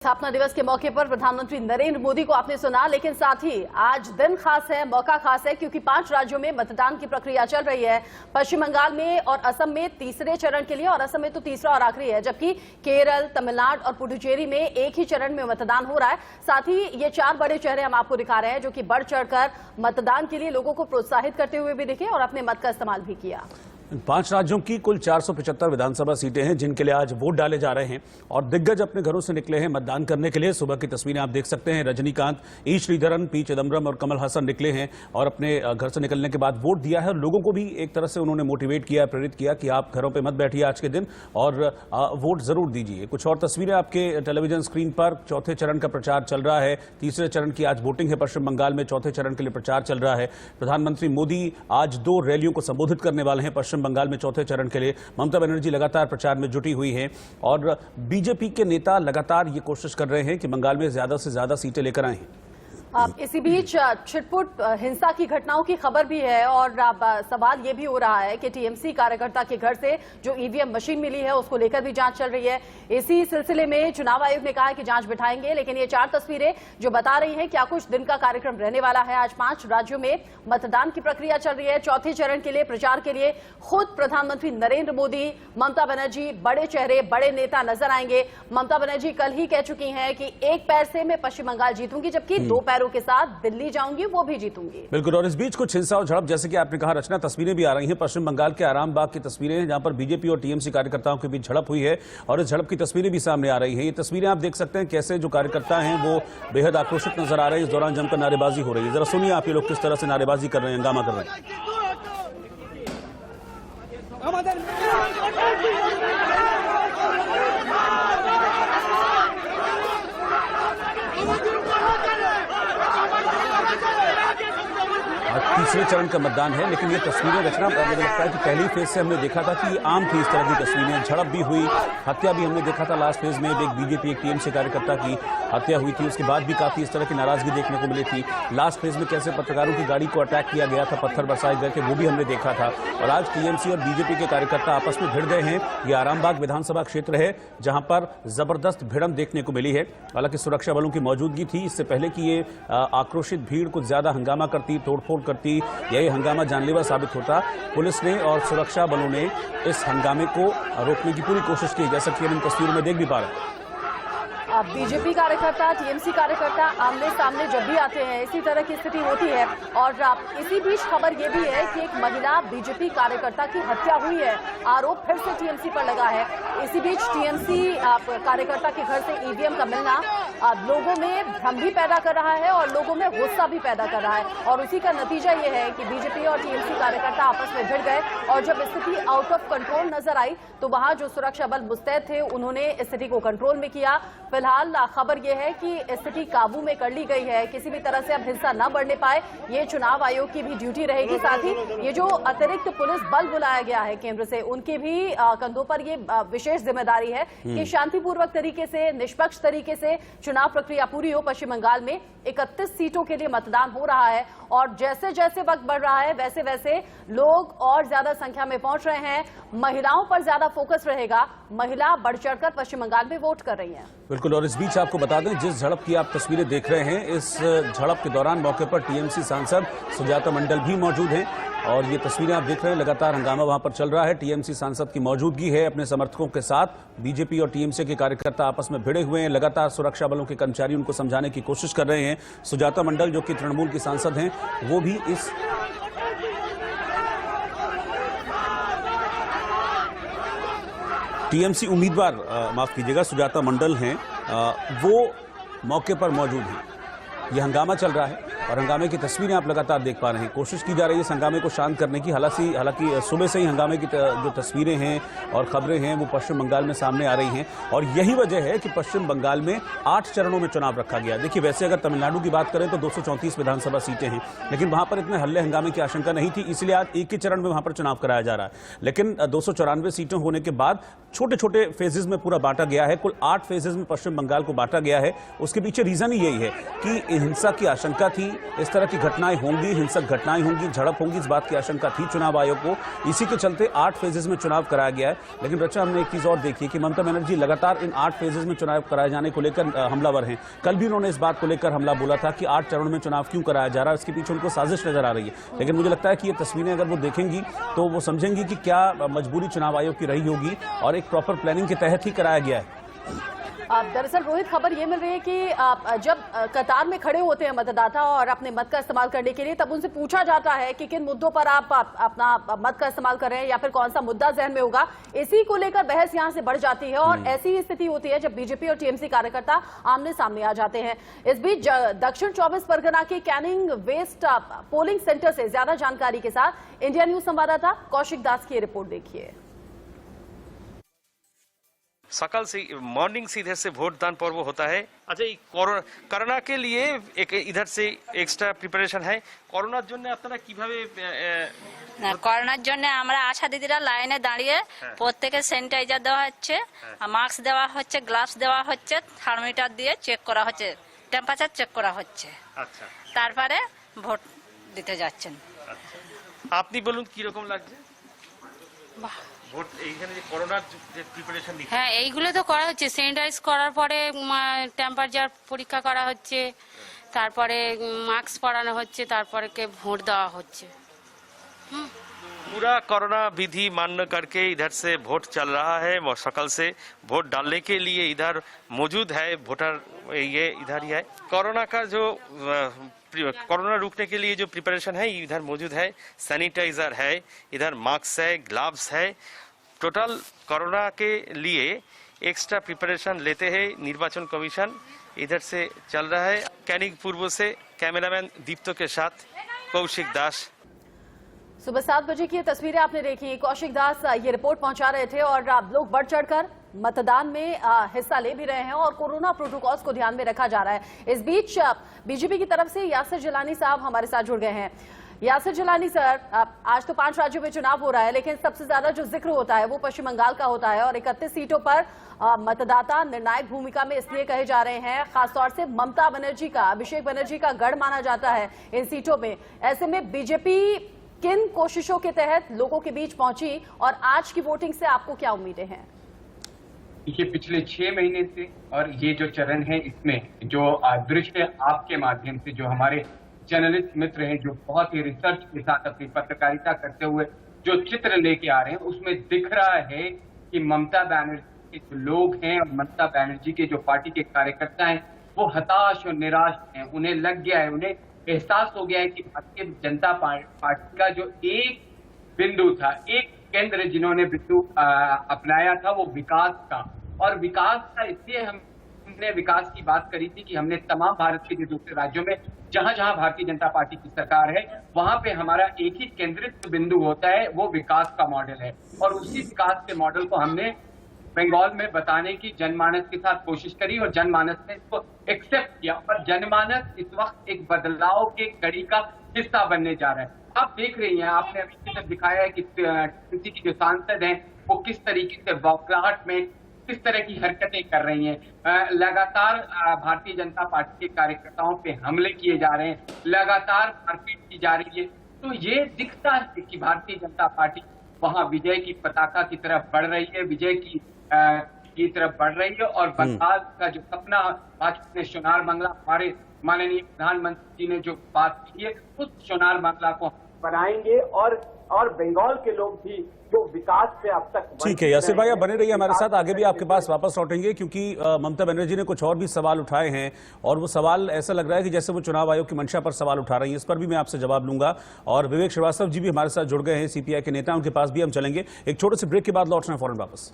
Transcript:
स्थापना दिवस के मौके पर प्रधानमंत्री नरेंद्र मोदी को आपने सुना, लेकिन साथ ही आज दिन खास है, मौका खास है, क्योंकि 5 राज्यों में मतदान की प्रक्रिया चल रही है। पश्चिम बंगाल में और असम में तीसरे चरण के लिए, और असम में तो तीसरा और आखिरी है, जबकि केरल, तमिलनाडु और पुडुचेरी में एक ही चरण में मतदान हो रहा है। साथ ही ये 4 बड़े चेहरे हम आपको दिखा रहे हैं जो कि बढ़ चढ़कर मतदान के लिए लोगों को प्रोत्साहित करते हुए भी दिखे और अपने मत का इस्तेमाल भी किया। 5 राज्यों की कुल 475 विधानसभा सीटें हैं जिनके लिए आज वोट डाले जा रहे हैं और दिग्गज अपने घरों से निकले हैं मतदान करने के लिए। सुबह की तस्वीरें आप देख सकते हैं। रजनीकांत, ई श्रीधरन, पी चिदम्बरम और कमल हासन निकले हैं और अपने घर से निकलने के बाद वोट दिया है और लोगों को भी एक तरह से उन्होंने मोटिवेट किया, प्रेरित किया कि आप घरों पर मत बैठिए आज के दिन और वोट जरूर दीजिए। कुछ और तस्वीरें आपके टेलीविजन स्क्रीन पर। चौथे चरण का प्रचार चल रहा है। तीसरे चरण की आज वोटिंग है पश्चिम बंगाल में। चौथे चरण के लिए प्रचार चल रहा है। प्रधानमंत्री मोदी आज 2 रैलियों को संबोधित करने वाले हैं पश्चिम बंगाल में चौथे चरण के लिए। ममता बनर्जी लगातार प्रचार में जुटी हुई हैं और बीजेपी के नेता लगातार ये कोशिश कर रहे हैं कि बंगाल में ज्यादा से ज्यादा सीटें लेकर आए हैं। इसी बीच छिटपुट हिंसा की घटनाओं की खबर भी है और सवाल ये भी हो रहा है कि टीएमसी कार्यकर्ता के घर से जो ईवीएम मशीन मिली है उसको लेकर भी जांच चल रही है। इसी सिलसिले में चुनाव आयोग ने कहा है कि जांच बिठाएंगे, लेकिन ये 4 तस्वीरें जो बता रही हैं क्या कुछ दिन का कार्यक्रम रहने वाला है। आज 5 राज्यों में मतदान की प्रक्रिया चल रही है। चौथे चरण के लिए प्रचार के लिए खुद प्रधानमंत्री नरेंद्र मोदी, ममता बनर्जी, बड़े चेहरे, बड़े नेता नजर आएंगे। ममता बनर्जी कल ही कह चुकी हैं कि एक पैर से मैं पश्चिम बंगाल जीतूंगी, जबकि 2 पैरों के साथ दिल्ली जाऊंगी, वो भी जीतूंगी। बिल्कुल। और इस बीच कुछ हिंसा और झड़प, जैसे कि आपने कहा रचना, तस्वीरें भी आ रही हैं पश्चिम बंगाल के आरामबाग की तस्वीरें हैं जहां पर बीजेपी और टीएमसी कार्यकर्ताओं के बीच झड़प हुई है और इस झड़प की तस्वीरें भी सामने आ रही हैं। ये तस्वीरें आप देख सकते हैं कैसे जो कार्यकर्ता हैं वो बेहद आक्रोशित नजर आ रहे हैं। इस दौरान जमकर नारेबाजी हो रही है। जरा सुनिए आप ये लोग किस तरह से नारेबाजी कर रहे हैं, हंगामा कर रहे हैं। आज तीसरे चरण का मतदान है, लेकिन ये तस्वीरें रचना मुझे लगता है कि पहली फेज से हमने देखा था कि आम थी इस तरह की तस्वीरें। झड़प भी हुई, हत्या भी हमने देखा था लास्ट फेज में। एक बीजेपी, एक टीएमसी कार्यकर्ता की हत्या हुई थी। उसके बाद भी काफी इस तरह की नाराजगी देखने को मिली थी। लास्ट फेज में कैसे पत्रकारों की गाड़ी को अटैक किया गया था, पत्थर बरसाए गए थे, वो भी हमने देखा था। और आज टीएमसी और बीजेपी के कार्यकर्ता आपस में भिड़ गए हैं। ये आरामबाग विधानसभा क्षेत्र है जहां पर जबरदस्त भिड़ंत देखने को मिली है। हालांकि सुरक्षा बलों की मौजूदगी थी। इससे पहले कि ये आक्रोशित भीड़ कुछ ज्यादा हंगामा करती, तोड़फोड़ करती, यही हंगामा जानलेवा साबित होता। पुलिस ने और सुरक्षा बलों ने इस हंगामे को रोकने की पूरी कोशिश की, जैसा कि हम इन तस्वीरों में देख भी पा रहे हैं। बीजेपी कार्यकर्ता, टीएमसी कार्यकर्ता आमने सामने जब भी आते हैं इसी तरह की स्थिति होती है। और इसी बीच खबर यह भी है कि एक महिला बीजेपी कार्यकर्ता की हत्या हुई है। आरोप फिर से टीएमसी पर लगा है। इसी बीच टीएमसी कार्यकर्ता के घर से ईवीएम का मिलना लोगों में भ्रम भी पैदा कर रहा है और लोगों में गुस्सा भी पैदा कर रहा है। और उसी का नतीजा ये है कि बीजेपी और टीएमसी कार्यकर्ता आपस में भिड़ गए और जब स्थिति आउट ऑफ कंट्रोल नजर आई तो वहां जो सुरक्षा बल मुस्तैद थे उन्होंने स्थिति को कंट्रोल में किया। फिलहाल खबर यह है कि स्थिति काबू में कर ली गई है। किसी भी तरह से अब हिंसा न बढ़ने पाए, ये चुनाव आयोग की भी ड्यूटी रहेगी। साथ ही ये जो अतिरिक्त पुलिस बल बुलाया गया है केंद्र से, उनके भी कंधों पर ये विशेष जिम्मेदारी है कि शांतिपूर्वक तरीके से, निष्पक्ष तरीके से चुनाव प्रक्रिया पूरी हो। पश्चिम बंगाल में 31 सीटों के लिए मतदान हो रहा है और जैसे जैसे वक्त बढ़ रहा है वैसे वैसे लोग और ज्यादा संख्या में पहुंच रहे हैं। महिलाओं पर ज्यादा फोकस रहेगा। महिला बढ़ चढ़कर पश्चिम बंगाल में वोट कर रही हैं। बिल्कुल। और इस बीच आपको बता दें, जिस झड़प की आप तस्वीरें देख रहे हैं, इस झड़प के दौरान मौके पर टीएमसी सांसद सुजाता मंडल भी मौजूद हैं और ये तस्वीरें आप देख रहे हैं। लगातार हंगामा वहां पर चल रहा है। टीएमसी सांसद की मौजूदगी है अपने समर्थकों के साथ। बीजेपी और टीएमसी के कार्यकर्ता आपस में भिड़े हुए हैं। लगातार सुरक्षा बलों के कर्मचारी उनको समझाने की कोशिश कर रहे हैं। सुजाता मंडल जो कि तृणमूल की सांसद हैं, वो भी इस टीएमसी उम्मीदवार, माफ कीजिएगा, सुजाता मंडल हैं, वो मौके पर मौजूद हैं। ये हंगामा चल रहा है और हंगामे की तस्वीरें आप लगातार देख पा रहे हैं। कोशिश की जा रही है इस हंगामे को शांत करने की। हालांकि सुबह से ही हंगामे की जो तस्वीरें हैं और खबरें हैं वो पश्चिम बंगाल में सामने आ रही हैं और यही वजह है कि पश्चिम बंगाल में 8 चरणों में चुनाव रखा गया। देखिए, वैसे अगर तमिलनाडु की बात करें तो 234 विधानसभा सीटें हैं, लेकिन वहां पर इतने हल्ले हंगामे की आशंका नहीं थी, इसलिए आज एक ही चरण में वहां पर चुनाव कराया जा रहा है। लेकिन 294 सीटें होने के बाद छोटे छोटे फेजेज में पूरा बांटा गया है। कुल 8 फेजेज में पश्चिम बंगाल को बांटा गया है। उसके पीछे रीजन ही यही है कि हिंसा की आशंका थी, इस तरह की घटनाएं होंगी, हिंसक घटनाएं होंगी, झड़प होंगी, इस बात की आशंका थी चुनाव आयोग को। इसी के चलते 8 फेजेज में चुनाव कराया गया है। लेकिन रचा, हमने एक चीज और देखी कि ममता बनर्जी लगातार इन 8 फेजेज में चुनाव कराए जाने को लेकर हमलावर हैं। कल भी उन्होंने इस बात को लेकर हमला बोला था कि 8 चरणों में चुनाव क्यों कराया जा रहा है, इसके पीछे उनको साजिश नजर आ रही है। लेकिन मुझे लगता है कि ये तस्वीरें अगर वो देखेंगी तो वो समझेंगी कि क्या मजबूरी चुनाव आयोग की रही होगी और एक प्रॉपर प्लानिंग के तहत ही कराया गया है। दरअसल रोहित, खबर ये मिल रही है कि जब कतार में खड़े होते हैं मतदाता और अपने मत का इस्तेमाल करने के लिए, तब उनसे पूछा जाता है कि किन मुद्दों पर आप अपना मत का इस्तेमाल कर रहे हैं या फिर कौन सा मुद्दा जहन में होगा। इसी को लेकर बहस यहां से बढ़ जाती है और ऐसी स्थिति होती है जब बीजेपी और टीएमसी कार्यकर्ता आमने सामने आ जाते हैं। इस बीच दक्षिण 24 परगना के कैनिंग वेस्ट पोलिंग सेंटर से ज्यादा जानकारी के साथ इंडिया न्यूज संवाददाता कौशिक दास की रिपोर्ट देखिए। सकाल से मॉर्निंग से इधर से वोट दान पर्व होता है। अच्छा, করোনা के लिए एक इधर से एक्स्ट्रा प्रिपारेशन है। করোনার জন্য আপনারা কিভাবে না, করোনার জন্য আমরা আশা দিদিরা লাইনে দাঁড়িয়ে প্রত্যেকে স্যানিটাইজার দেওয়া হচ্ছে, মাস্ক দেওয়া হচ্ছে, গ্লাভস দেওয়া হচ্ছে, থার্মোমিটার দিয়ে চেক করা হচ্ছে, টেম্পারেচার চেক করা হচ্ছে। আচ্ছা, তারপরে ভোট দিতে যাচ্ছেন। আপনি বলুন কি রকম লাগছে ভোট এইখানে যে করোনার যে প্রিপারেশন নিচ্ছে? হ্যাঁ, এইগুলো তো করা হচ্ছে, স্যানিটাইজ করার পরে টেম্পারেচার পরীক্ষা করা হচ্ছে, তারপরে মাস্ক পরানো হচ্ছে, তারপরে ভোট দেওয়া হচ্ছে। पूरा कोरोना विधि मान्य करके इधर से वोट चल रहा है और सकाल से वोट डालने के लिए इधर मौजूद है वोटर, ये इधर ही है। कोरोना का जो कोरोना रोकने के लिए जो प्रिपरेशन है इधर मौजूद है, सैनिटाइजर है, इधर मास्क है, ग्लव्स है। टोटल कोरोना के लिए एक्स्ट्रा प्रिपरेशन लेते हैं निर्वाचन कमीशन। इधर से चल रहा है। कैनिंग पूर्व से कैमरामैन दीप्तो के साथ कौशिक दास। सुबह 7 बजे की ये तस्वीरें आपने देखी। कौशिक दास ये रिपोर्ट पहुंचा रहे थे और लोग बढ़ चढ़कर मतदान में हिस्सा ले भी रहे हैं और कोरोना प्रोटोकॉल्स को ध्यान में रखा जा रहा है। इस बीच बीजेपी की तरफ से यासिर जिलानी साहब हमारे साथ जुड़ गए हैं। यासिर जिलानी सर, आज तो 5 राज्यों में चुनाव हो रहा है, लेकिन सबसे ज्यादा जो जिक्र होता है वो पश्चिम बंगाल का होता है और 31 सीटों पर मतदाता निर्णायक भूमिका में इसलिए कहे जा रहे हैं, खासतौर से ममता बनर्जी का, अभिषेक बनर्जी का गढ़ माना जाता है इन सीटों में। ऐसे में बीजेपी किन कोशिशों के तहत लोगों के बीच पहुंची और आज की वोटिंग से आपको क्या उम्मीदें हैं? ये पिछले 6 महीने से और ये जो चरण है इसमें जो दृश्य आपके माध्यम से जो हमारे जर्नलिस्ट मित्र हैं जो बहुत ही रिसर्च के साथ अपनी पत्रकारिता करते हुए जो चित्र लेके आ रहे हैं, उसमें दिख रहा है कि ममता बनर्जी के जो लोग हैं और ममता बनर्जी के जो पार्टी के कार्यकर्ता हैं वो हताश और निराश हैं। उन्हें लग गया है, उन्हें एहसास हो गया है कि भारतीय जनता पार्टी का जो एक बिंदु था, एक केंद्र जिन्होंने बिंदु अपनाया था वो विकास का। और विकास का इसलिए हमने विकास की बात करी थी कि हमने तमाम भारत के जो दूसरे राज्यों में जहां जहां भारतीय जनता पार्टी की सरकार है वहां पे हमारा एक ही केंद्रित बिंदु होता है, वो विकास का मॉडल है। और उसी विकास के मॉडल को हमने बंगाल में बताने की जनमानस के साथ कोशिश करी और जनमानस ने इसको एक्सेप्ट किया और जनमानस इस वक्त एक बदलाव के कड़ी का हिस्सा बनने जा रहा है। आप देख रही हैं, आपने अभी दिखाया है कि किसी की जो सांसद हैं वो किस तरीके से बौखलाहट में किस तरह की हरकतें कर रही हैं। लगातार भारतीय जनता पार्टी के कार्यकर्ताओं पे हमले किए जा रहे हैं, लगातार मारपीट की जा रही है। तो ये दिखता है कि भारतीय जनता पार्टी वहां विजय की पताका की तरफ बढ़ रही है, विजय की तरफ बढ़ रही है। और बंगाल का जो सपना भाजपा ने सोनार बांग्ला, हमारे माननीय प्रधानमंत्री जी ने जो बात की है उस सोनार बांग्ला को बनाएंगे और बंगाल के लोग भी जो विकास से अब तक। ठीक है यासिर भाई, आप बने रहिए हमारे साथ, आगे भी आपके पास वापस लौटेंगे क्योंकि ममता बनर्जी ने कुछ और भी सवाल उठाए हैं और वो सवाल ऐसा लग रहा है कि जैसे वो चुनाव आयोग की मंशा पर सवाल उठा रही है। इस पर भी मैं आपसे जवाब लूंगा। और विवेक श्रीवास्तव जी भी हमारे साथ जुड़ गए हैं, सीपीआई के नेता, उनके पास भी हम चलेंगे। एक छोटे से ब्रेक के बाद लौटना है फौरन वापस।